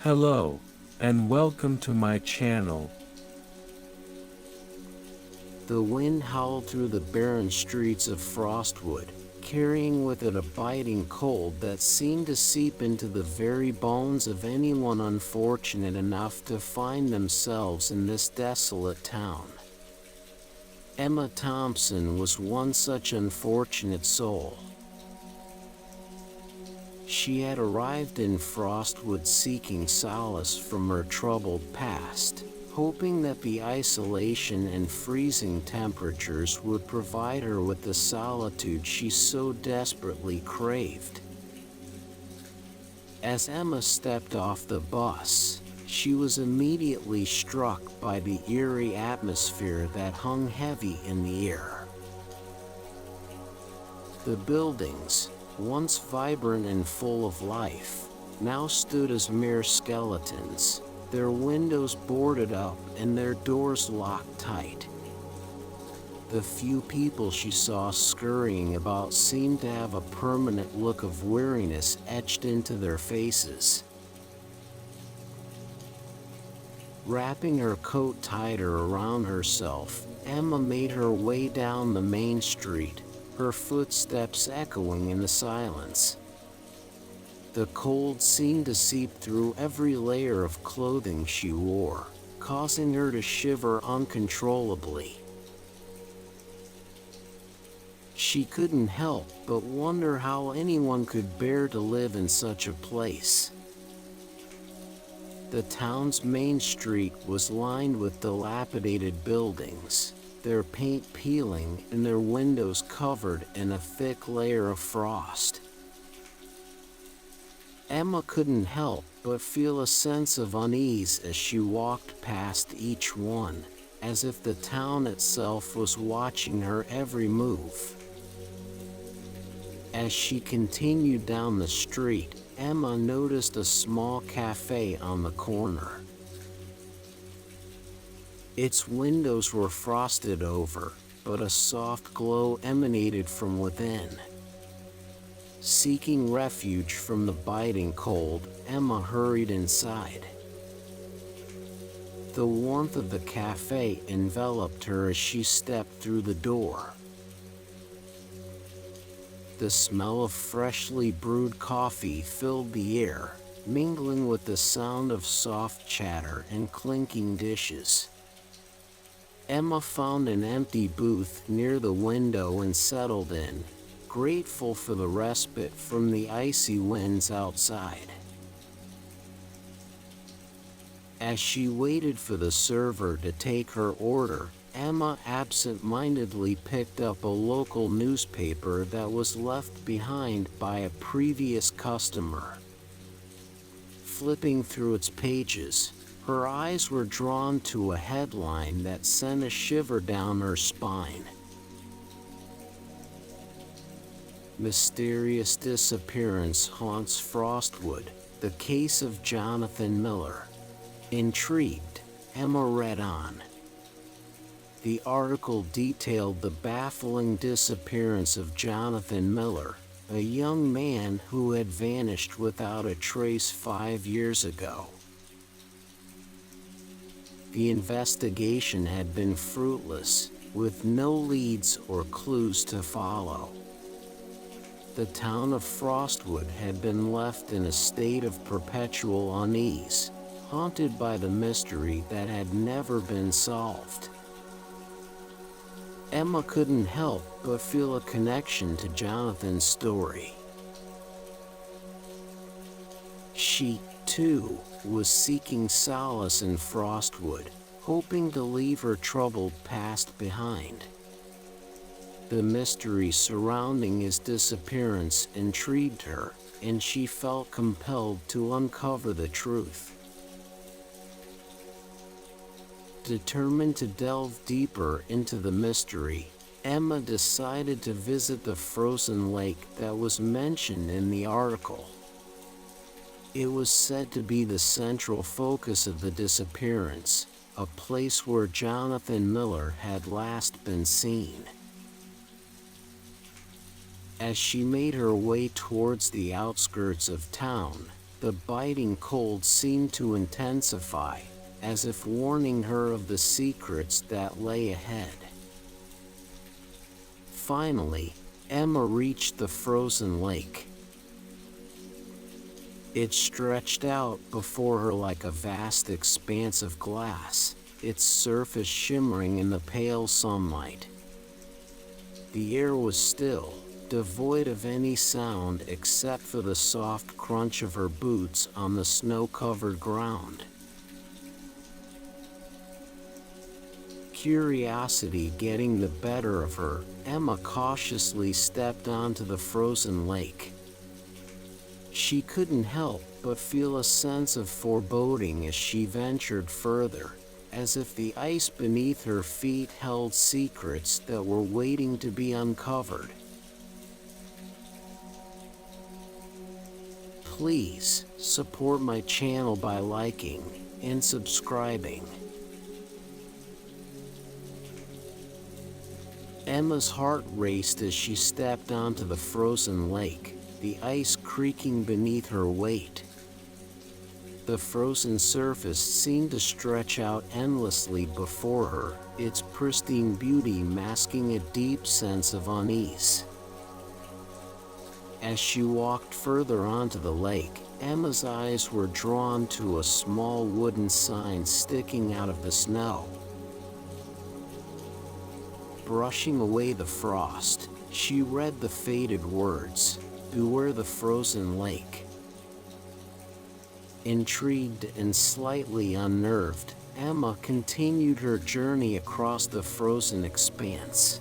Hello, and welcome to my channel. The wind howled through the barren streets of Frostwood, carrying with it a biting cold that seemed to seep into the very bones of anyone unfortunate enough to find themselves in this desolate town. Emma Thompson was one such unfortunate soul. She had arrived in Frostwood seeking solace from her troubled past, hoping that the isolation and freezing temperatures would provide her with the solitude she so desperately craved. As Emma stepped off the bus, she was immediately struck by the eerie atmosphere that hung heavy in the air. The buildings, once vibrant and full of life, now stood as mere skeletons, their windows boarded up and their doors locked tight. The few people she saw scurrying about seemed to have a permanent look of weariness etched into their faces. Wrapping her coat tighter around herself, Emma made her way down the main street, her footsteps echoing in the silence. The cold seemed to seep through every layer of clothing she wore, causing her to shiver uncontrollably. She couldn't help but wonder how anyone could bear to live in such a place. The town's main street was lined with dilapidated buildings, their paint peeling and their windows covered in a thick layer of frost. Emma couldn't help but feel a sense of unease as she walked past each one, as if the town itself was watching her every move. As she continued down the street, Emma noticed a small cafe on the corner. Its windows were frosted over, but a soft glow emanated from within. Seeking refuge from the biting cold, Emma hurried inside. The warmth of the cafe enveloped her as she stepped through the door. The smell of freshly brewed coffee filled the air, mingling with the sound of soft chatter and clinking dishes. Emma found an empty booth near the window and settled in, grateful for the respite from the icy winds outside. As she waited for the server to take her order, Emma absent-mindedly picked up a local newspaper that was left behind by a previous customer. Flipping through its pages, her eyes were drawn to a headline that sent a shiver down her spine. Mysterious disappearance haunts Frostwood, the case of Jonathan Miller. Intrigued, Emma read on. The article detailed the baffling disappearance of Jonathan Miller, a young man who had vanished without a trace 5 years ago. The investigation had been fruitless, with no leads or clues to follow. The town of Frostwood had been left in a state of perpetual unease, haunted by the mystery that had never been solved. Emma couldn't help but feel a connection to Jonathan's story. She, too, was seeking solace in Frostwood, hoping to leave her troubled past behind. The mystery surrounding his disappearance intrigued her, and she felt compelled to uncover the truth. Determined to delve deeper into the mystery, Emma decided to visit the frozen lake that was mentioned in the article. It was said to be the central focus of the disappearance, a place where Jonathan Miller had last been seen. As she made her way towards the outskirts of town, The biting cold seemed to intensify, as if warning her of the secrets that lay ahead. Finally, Emma reached the frozen lake. It stretched out before her like a vast expanse of glass, its surface shimmering in the pale sunlight. The air was still, devoid of any sound except for the soft crunch of her boots on the snow-covered ground. Curiosity getting the better of her, Emma cautiously stepped onto the frozen lake. She couldn't help but feel a sense of foreboding as she ventured further, as if the ice beneath her feet held secrets that were waiting to be uncovered. Please support my channel by liking and subscribing. Emma's heart raced as she stepped onto the frozen lake, the ice creaking beneath her weight. The frozen surface seemed to stretch out endlessly before her, its pristine beauty masking a deep sense of unease. As she walked further onto the lake, Emma's eyes were drawn to a small wooden sign sticking out of the snow. Brushing away the frost, she read the faded words, "Beware the frozen lake." Intrigued and slightly unnerved, Emma continued her journey across the frozen expanse.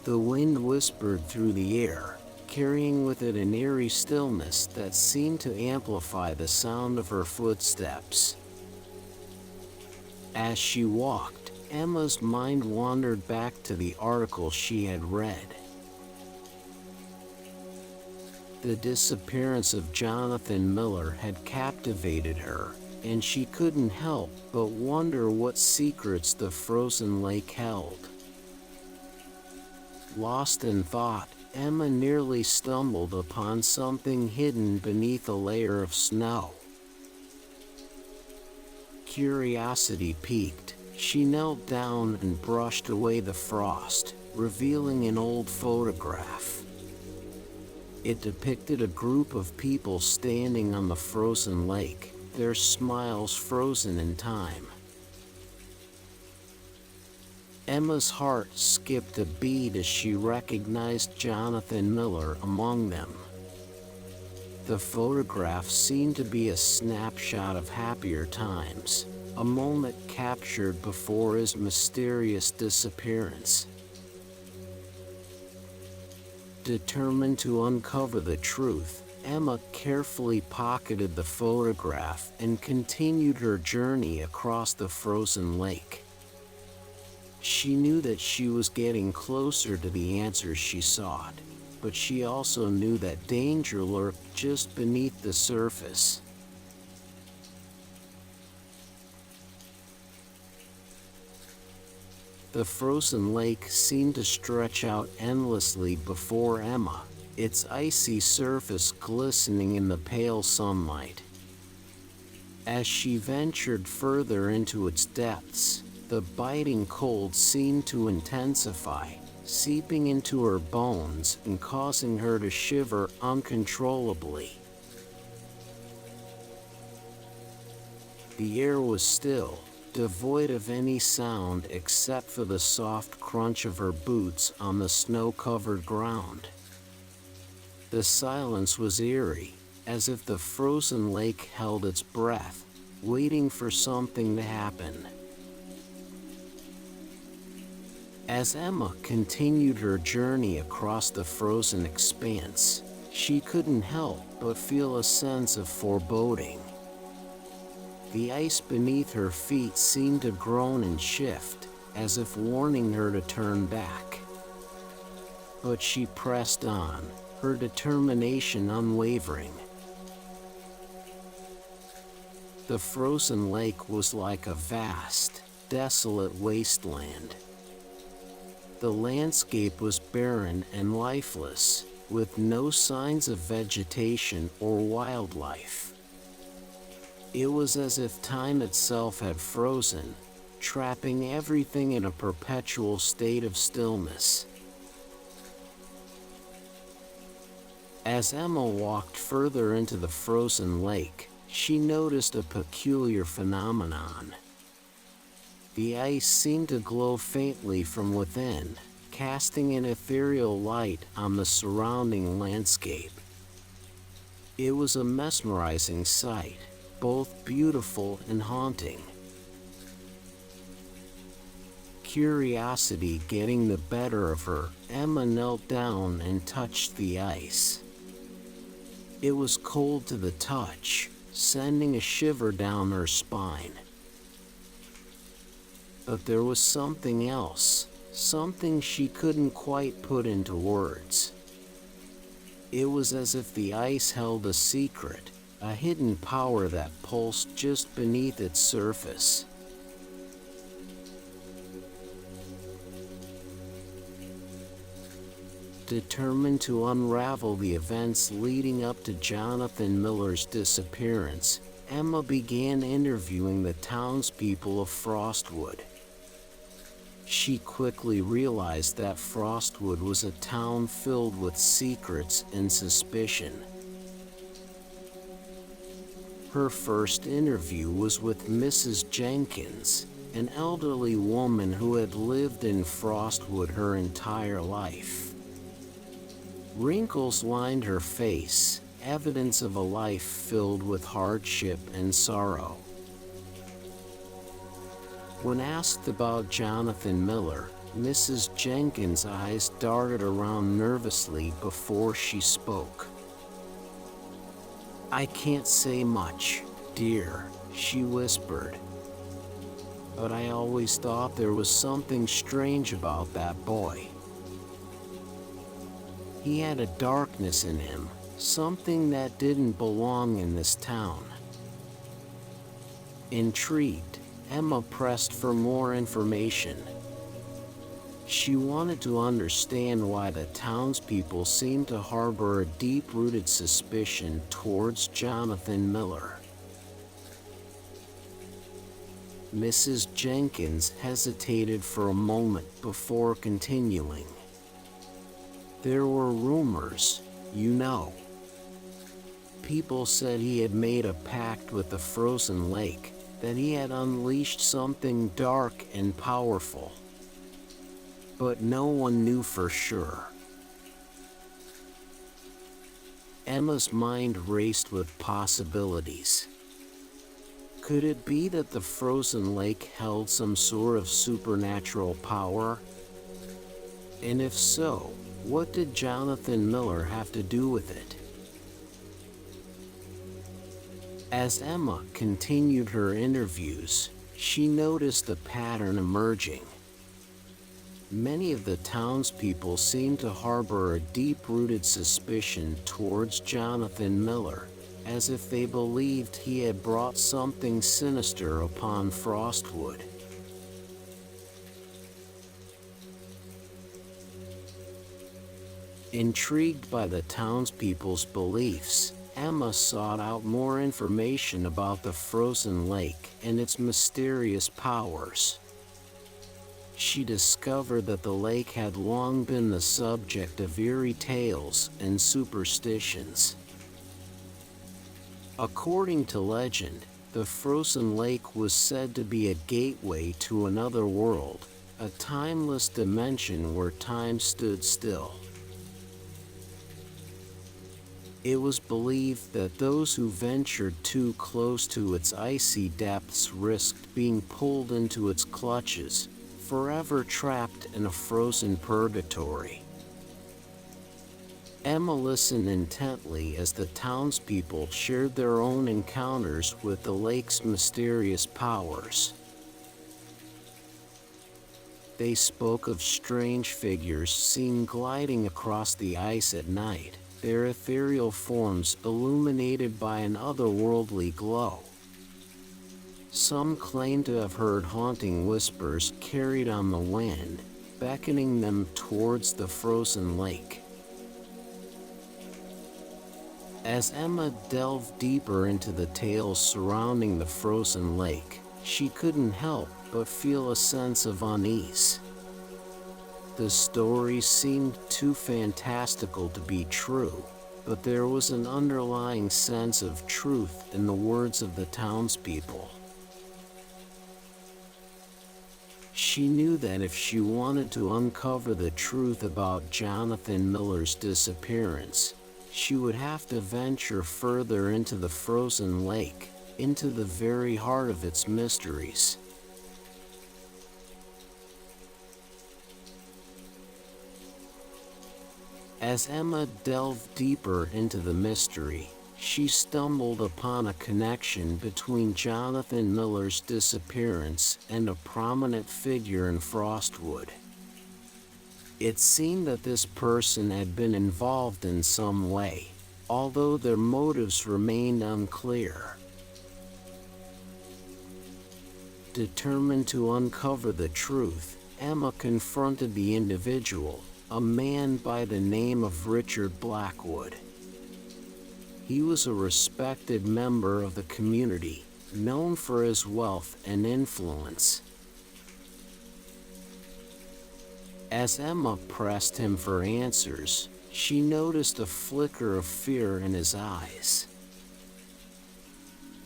The wind whispered through the air, carrying with it an eerie stillness that seemed to amplify the sound of her footsteps. As she walked, Emma's mind wandered back to the article she had read. The disappearance of Jonathan Miller had captivated her, and she couldn't help but wonder what secrets the frozen lake held. Lost in thought, Emma nearly stumbled upon something hidden beneath a layer of snow. Curiosity piqued, she knelt down and brushed away the frost, revealing an old photograph. It depicted a group of people standing on the frozen lake, their smiles frozen in time. Emma's heart skipped a beat as she recognized Jonathan Miller among them. The photograph seemed to be a snapshot of happier times, a moment captured before his mysterious disappearance. Determined to uncover the truth, Emma carefully pocketed the photograph and continued her journey across the frozen lake. She knew that she was getting closer to the answers she sought, but she also knew that danger lurked just beneath the surface. The frozen lake seemed to stretch out endlessly before Emma, its icy surface glistening in the pale sunlight. As she ventured further into its depths, the biting cold seemed to intensify, seeping into her bones and causing her to shiver uncontrollably. The air was still, devoid of any sound except for the soft crunch of her boots on the snow-covered ground. The silence was eerie, as if the frozen lake held its breath, waiting for something to happen. As Emma continued her journey across the frozen expanse, she couldn't help but feel a sense of foreboding. The ice beneath her feet seemed to groan and shift, as if warning her to turn back. But she pressed on, her determination unwavering. The frozen lake was like a vast, desolate wasteland. The landscape was barren and lifeless, with no signs of vegetation or wildlife. It was as if time itself had frozen, trapping everything in a perpetual state of stillness. As Emma walked further into the frozen lake, she noticed a peculiar phenomenon. The ice seemed to glow faintly from within, casting an ethereal light on the surrounding landscape. It was a mesmerizing sight, both beautiful and haunting. Curiosity getting the better of her, Emma knelt down and touched the ice. It was cold to the touch, sending a shiver down her spine. But there was something else, something she couldn't quite put into words. It was as if the ice held a secret, a hidden power that pulsed just beneath its surface. Determined to unravel the events leading up to Jonathan Miller's disappearance, Emma began interviewing the townspeople of Frostwood. She quickly realized that Frostwood was a town filled with secrets and suspicion. Her first interview was with Mrs. Jenkins, an elderly woman who had lived in Frostwood her entire life. Wrinkles lined her face, evidence of a life filled with hardship and sorrow. When asked about Jonathan Miller, Mrs. Jenkins' eyes darted around nervously before she spoke. "I can't say much, dear," she whispered. "But I always thought there was something strange about that boy. He had a darkness in him, something that didn't belong in this town." Intrigued, Emma pressed for more information. She wanted to understand why the townspeople seemed to harbor a deep-rooted suspicion towards Jonathan Miller. Mrs. Jenkins hesitated for a moment before continuing. "There were rumors, you know. People said he had made a pact with the frozen lake, that he had unleashed something dark and powerful. But no one knew for sure." Emma's mind raced with possibilities. Could it be that the frozen lake held some sort of supernatural power? And if so, what did Jonathan Miller have to do with it? As Emma continued her interviews, she noticed a pattern emerging. Many of the townspeople seemed to harbor a deep-rooted suspicion towards Jonathan Miller, as if they believed he had brought something sinister upon Frostwood. Intrigued by the townspeople's beliefs, Emma sought out more information about the frozen lake and its mysterious powers. She discovered that the lake had long been the subject of eerie tales and superstitions. According to legend, the frozen lake was said to be a gateway to another world, a timeless dimension where time stood still. It was believed that those who ventured too close to its icy depths risked being pulled into its clutches, forever trapped in a frozen purgatory. Emma listened intently as the townspeople shared their own encounters with the lake's mysterious powers. They spoke of strange figures seen gliding across the ice at night, their ethereal forms illuminated by an otherworldly glow. Some claimed to have heard haunting whispers carried on the wind, beckoning them towards the frozen lake. As Emma delved deeper into the tales surrounding the frozen lake, she couldn't help but feel a sense of unease. The stories seemed too fantastical to be true, but there was an underlying sense of truth in the words of the townspeople. She knew that if she wanted to uncover the truth about Jonathan Miller's disappearance, she would have to venture further into the frozen lake, into the very heart of its mysteries. As Emma delved deeper into the mystery, she stumbled upon a connection between Jonathan Miller's disappearance and a prominent figure in Frostwood. It seemed that this person had been involved in some way, although their motives remained unclear. Determined to uncover the truth, Emma confronted the individual, a man by the name of Richard Blackwood. He was a respected member of the community, known for his wealth and influence. As Emma pressed him for answers, she noticed a flicker of fear in his eyes.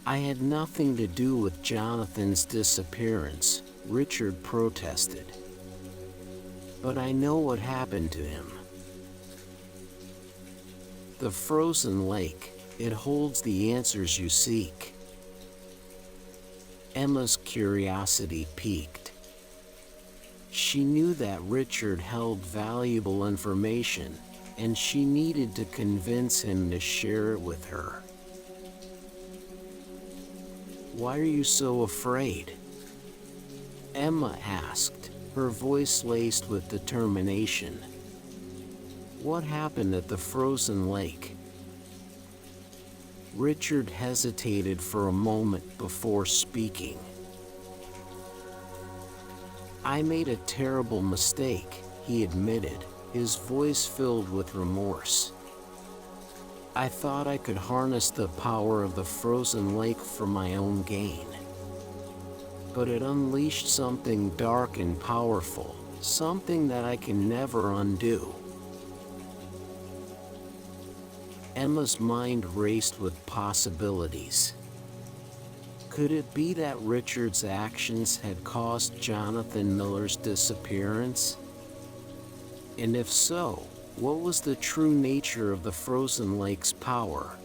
"I had nothing to do with Jonathan's disappearance," Richard protested. "But I know what happened to him. The frozen lake, it holds the answers you seek." Emma's curiosity piqued. She knew that Richard held valuable information, and she needed to convince him to share it with her. "Why are you so afraid?" Emma asked, her voice laced with determination. "What happened at the frozen lake?" Richard hesitated for a moment before speaking. "I made a terrible mistake," he admitted, his voice filled with remorse. "I thought I could harness the power of the frozen lake for my own gain. But it unleashed something dark and powerful, something that I can never undo." Emma's mind raced with possibilities. Could it be that Richard's actions had caused Jonathan Miller's disappearance? And if so, what was the true nature of the frozen lake's power?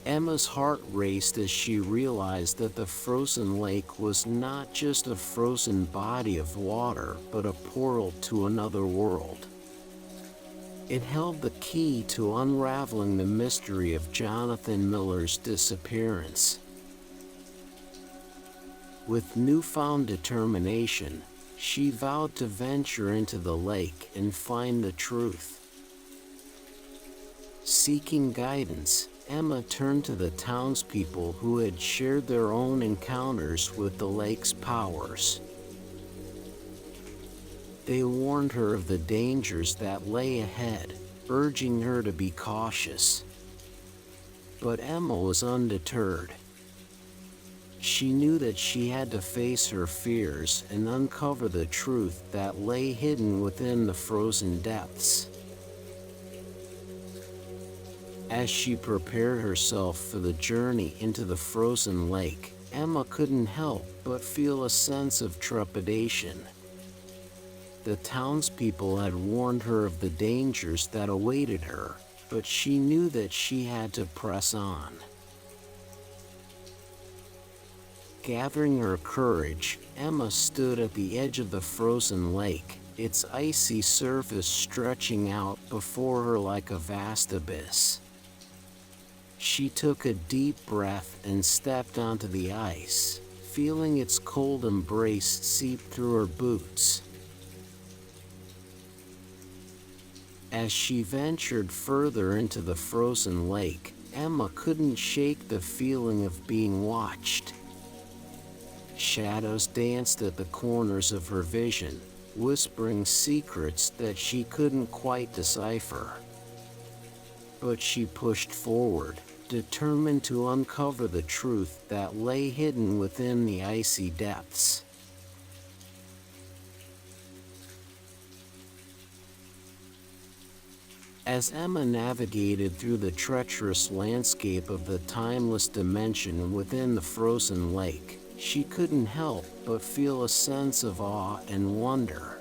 Emma's heart raced as she realized that the frozen lake was not just a frozen body of water, but a portal to another world. It held the key to unraveling the mystery of Jonathan Miller's disappearance. With newfound determination, she vowed to venture into the lake and find the truth. Seeking guidance, Emma turned to the townspeople who had shared their own encounters with the lake's powers. They warned her of the dangers that lay ahead, urging her to be cautious. But Emma was undeterred. She knew that she had to face her fears and uncover the truth that lay hidden within the frozen depths. As she prepared herself for the journey into the frozen lake, Emma couldn't help but feel a sense of trepidation. The townspeople had warned her of the dangers that awaited her, but she knew that she had to press on. Gathering her courage, Emma stood at the edge of the frozen lake, its icy surface stretching out before her like a vast abyss. She took a deep breath and stepped onto the ice, feeling its cold embrace seep through her boots. As she ventured further into the frozen lake, Emma couldn't shake the feeling of being watched. Shadows danced at the corners of her vision, whispering secrets that she couldn't quite decipher. But she pushed forward, determined to uncover the truth that lay hidden within the icy depths. As Emma navigated through the treacherous landscape of the timeless dimension within the frozen lake, she couldn't help but feel a sense of awe and wonder.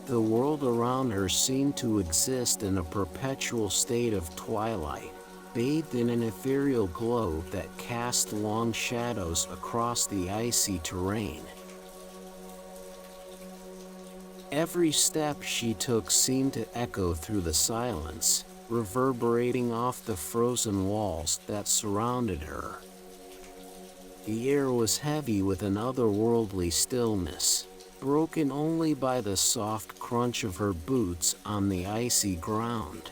The world around her seemed to exist in a perpetual state of twilight, bathed in an ethereal glow that cast long shadows across the icy terrain. Every step she took seemed to echo through the silence, reverberating off the frozen walls that surrounded her. The air was heavy with an otherworldly stillness, broken only by the soft crunch of her boots on the icy ground.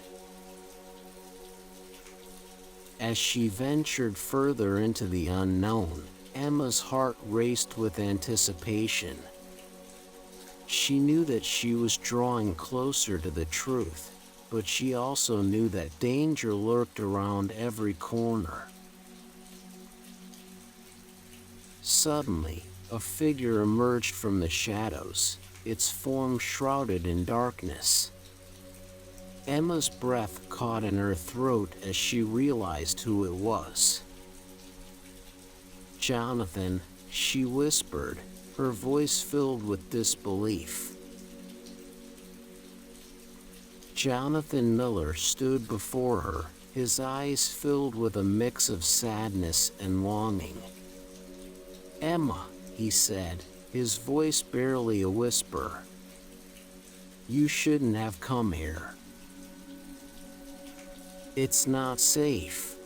As she ventured further into the unknown, Emma's heart raced with anticipation. She knew that she was drawing closer to the truth, but she also knew that danger lurked around every corner. Suddenly, a figure emerged from the shadows, its form shrouded in darkness. Emma's breath caught in her throat as she realized who it was. "Jonathan," she whispered, her voice filled with disbelief. Jonathan Miller stood before her, his eyes filled with a mix of sadness and longing. "Emma," he said, his voice barely a whisper. "You shouldn't have come here. It's not safe."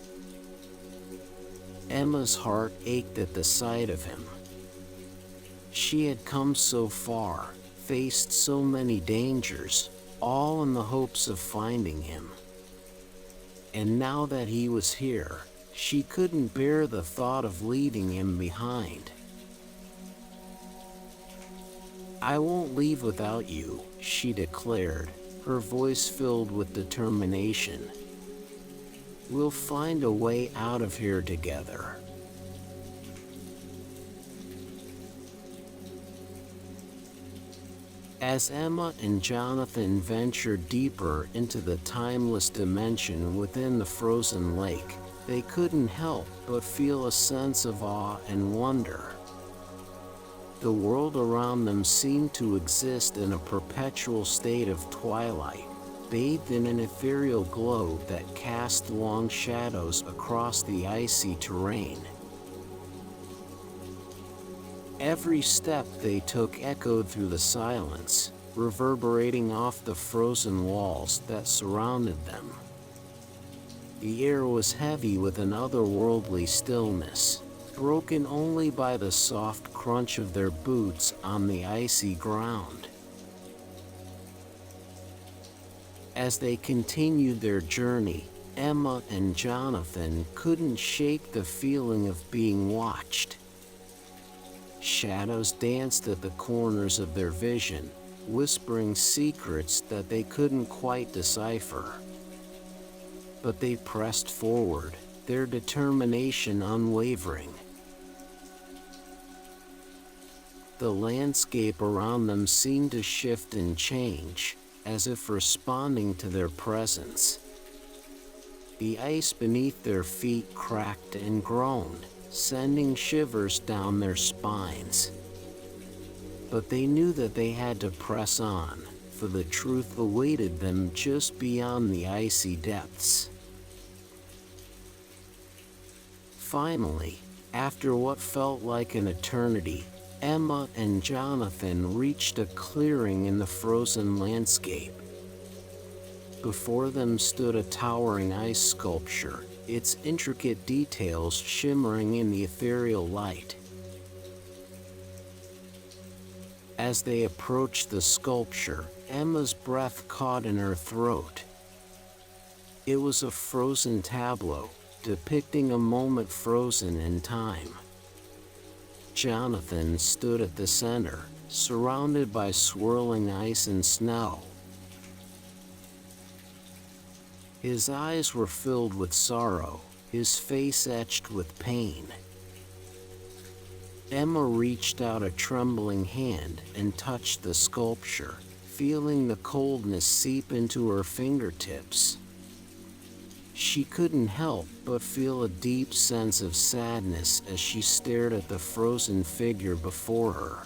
Emma's heart ached at the sight of him. She had come so far, faced so many dangers, all in the hopes of finding him. And now that he was here, she couldn't bear the thought of leaving him behind. "I won't leave without you," she declared, her voice filled with determination. "We'll find a way out of here together." As Emma and Jonathan ventured deeper into the timeless dimension within the frozen lake, they couldn't help but feel a sense of awe and wonder. The world around them seemed to exist in a perpetual state of twilight, bathed in an ethereal glow that cast long shadows across the icy terrain. Every step they took echoed through the silence, reverberating off the frozen walls that surrounded them. The air was heavy with an otherworldly stillness, broken only by the soft crunch of their boots on the icy ground. As they continued their journey, Emma and Jonathan couldn't shake the feeling of being watched. Shadows danced at the corners of their vision, whispering secrets that they couldn't quite decipher. But they pressed forward, their determination unwavering. The landscape around them seemed to shift and change, as if responding to their presence. The ice beneath their feet cracked and groaned, sending shivers down their spines. But they knew that they had to press on, for the truth awaited them just beyond the icy depths. Finally, after what felt like an eternity, Emma and Jonathan reached a clearing in the frozen landscape. Before them stood a towering ice sculpture, its intricate details shimmering in the ethereal light. As they approached the sculpture, Emma's breath caught in her throat. It was a frozen tableau, depicting a moment frozen in time. Jonathan stood at the center, surrounded by swirling ice and snow. His eyes were filled with sorrow, his face etched with pain. Emma reached out a trembling hand and touched the sculpture, feeling the coldness seep into her fingertips. She couldn't help but feel a deep sense of sadness as she stared at the frozen figure before her.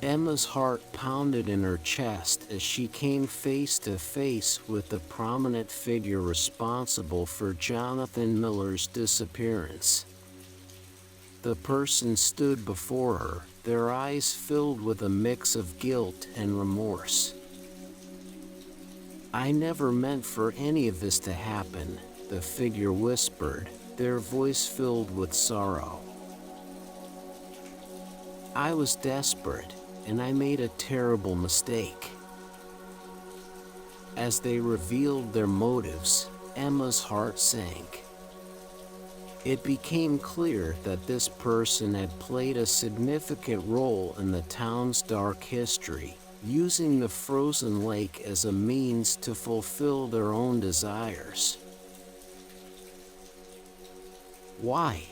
Emma's heart pounded in her chest as she came face to face with the prominent figure responsible for Jonathan Miller's disappearance. The person stood before her, their eyes filled with a mix of guilt and remorse. "I never meant for any of this to happen," the figure whispered, their voice filled with sorrow. "I was desperate, and I made a terrible mistake." As they revealed their motives, Emma's heart sank. It became clear that this person had played a significant role in the town's dark history, using the frozen lake as a means to fulfill their own desires. "Why?"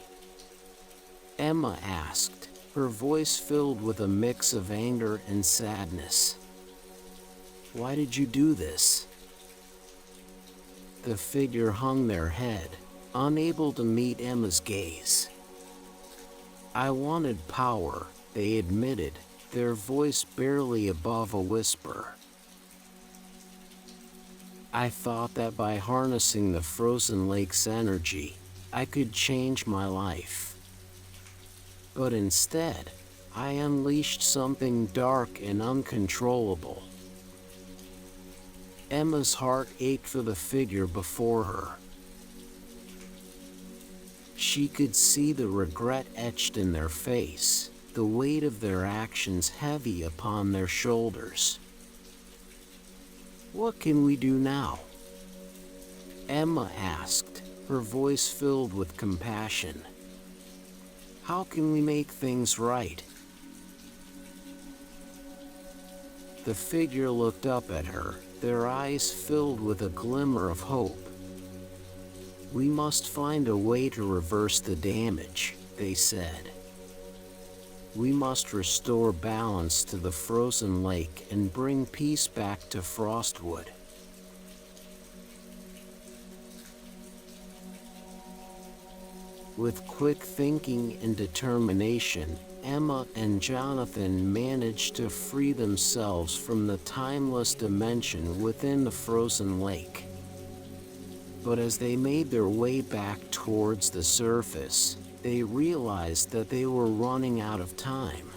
Emma asked, her voice filled with a mix of anger and sadness. "Why did you do this?" The figure hung their head, unable to meet Emma's gaze. "I wanted power," they admitted, their voice barely above a whisper. "I thought that by harnessing the frozen lake's energy, I could change my life. But instead, I unleashed something dark and uncontrollable." Emma's heart ached for the figure before her. She could see the regret etched in their face, the weight of their actions heavy upon their shoulders. "What can we do now?" Emma asked, her voice filled with compassion. "How can we make things right?" The figure looked up at her, their eyes filled with a glimmer of hope. "We must find a way to reverse the damage," they said. "We must restore balance to the frozen lake and bring peace back to Frostwood." With quick thinking and determination, Emma and Jonathan managed to free themselves from the timeless dimension within the frozen lake. But as they made their way back towards the surface, they realized that they were running out of time.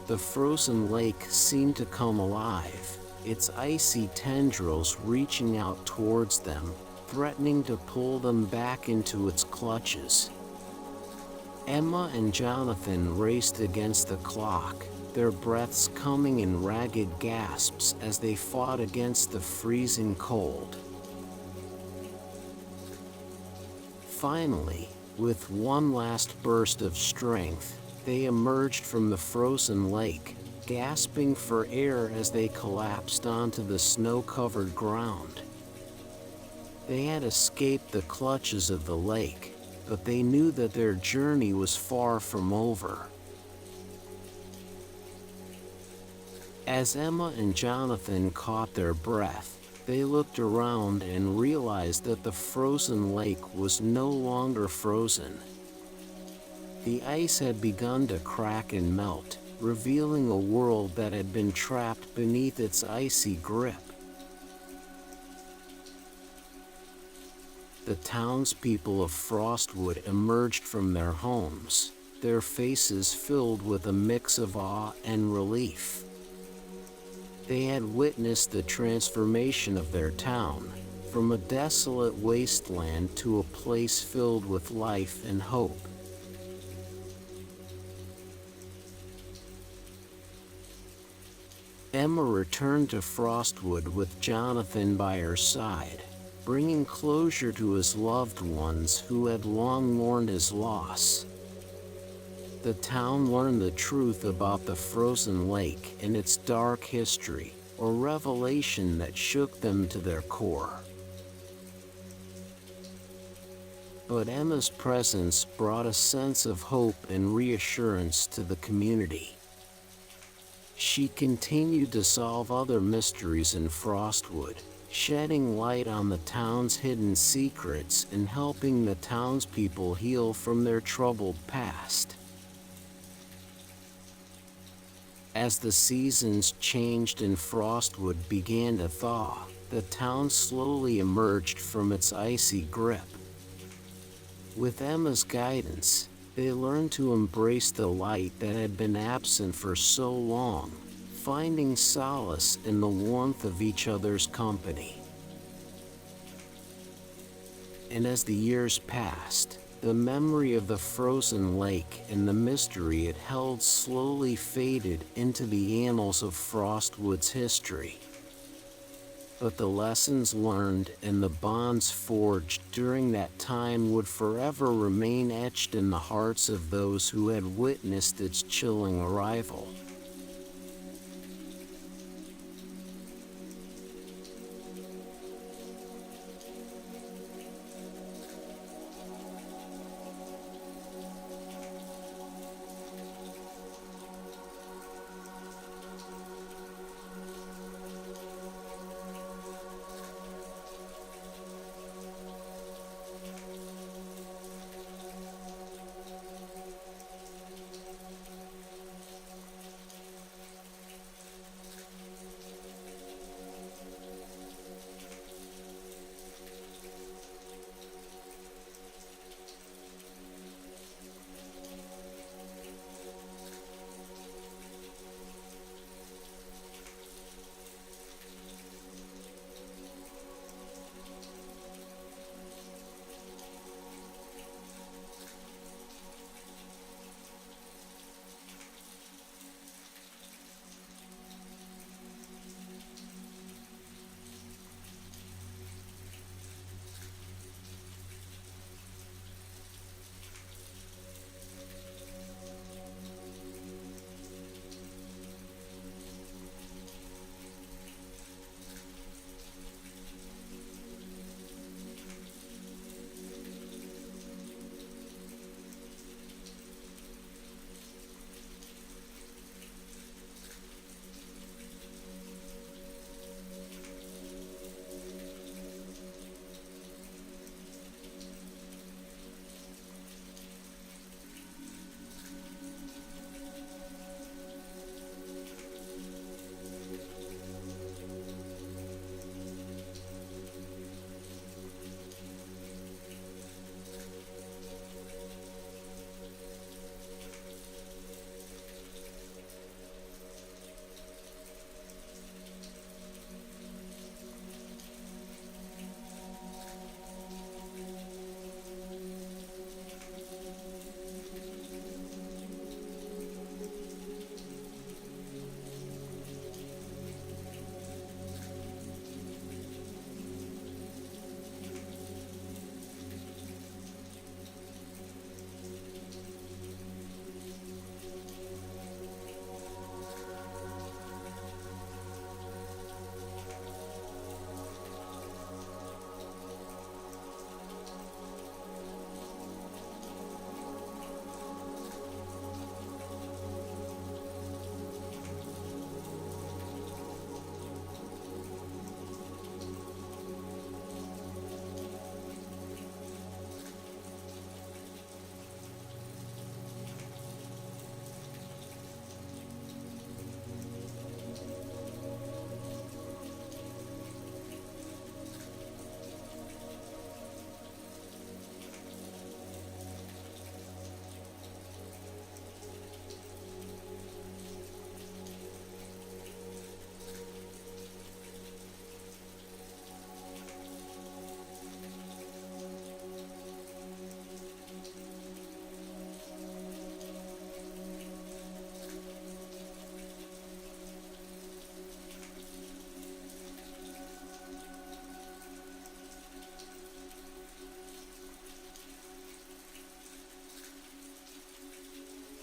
The frozen lake seemed to come alive, its icy tendrils reaching out towards them, threatening to pull them back into its clutches. Emma and Jonathan raced against the clock, their breaths coming in ragged gasps as they fought against the freezing cold. Finally, with one last burst of strength, they emerged from the frozen lake, gasping for air as they collapsed onto the snow-covered ground. They had escaped the clutches of the lake, but they knew that their journey was far from over. As Emma and Jonathan caught their breath, they looked around and realized that the frozen lake was no longer frozen. The ice had begun to crack and melt, revealing a world that had been trapped beneath its icy grip. The townspeople of Frostwood emerged from their homes, their faces filled with a mix of awe and relief. They had witnessed the transformation of their town, from a desolate wasteland to a place filled with life and hope. Emma returned to Frostwood with Jonathan by her side, bringing closure to his loved ones who had long mourned his loss. The town learned the truth about the frozen lake and its dark history, a revelation that shook them to their core. But Emma's presence brought a sense of hope and reassurance to the community. She continued to solve other mysteries in Frostwood, shedding light on the town's hidden secrets and helping the townspeople heal from their troubled past. As the seasons changed and Frostwood began to thaw, the town slowly emerged from its icy grip. With Emma's guidance, they learned to embrace the light that had been absent for so long, finding solace in the warmth of each other's company. And as the years passed, the memory of the frozen lake and the mystery it held slowly faded into the annals of Frostwood's history. But the lessons learned and the bonds forged during that time would forever remain etched in the hearts of those who had witnessed its chilling arrival.